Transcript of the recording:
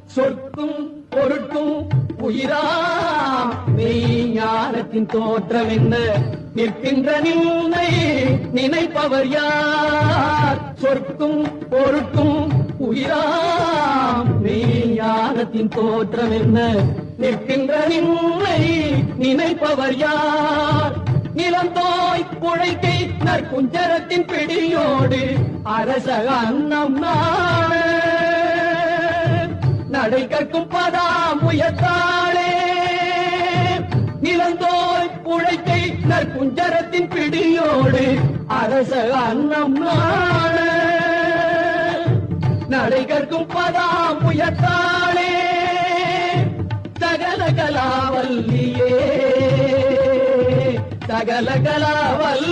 சொற்கும் பொருட்கும் உயிராம் மெய்ஞானத்தின் தோற்றம் என்ன நிற்கின்ற நின்னை நினைப்பவர் யார்? சொற்கும் பொருட்கும் உயிராம் மெய்ஞானத்தின் தோற்றம் என்ன நிற்கின்ற நின்னை நினைப்பவர் யார்? நிலந்தோய் உழைக்கை நற்குஞ்சரத்தின் பிடியோடு அரச அன்னம் நாட நடை கற்கும் பதா முயற்றாளே. நிலந்தோய் உழைக்கை நற்குஞ்சரத்தின் பிடியோடு அரச அன்னம் நாட நடை கற்கும் பதா முயற்றாளே. சகல கலாவல்லியே சகல கலாவல்லியே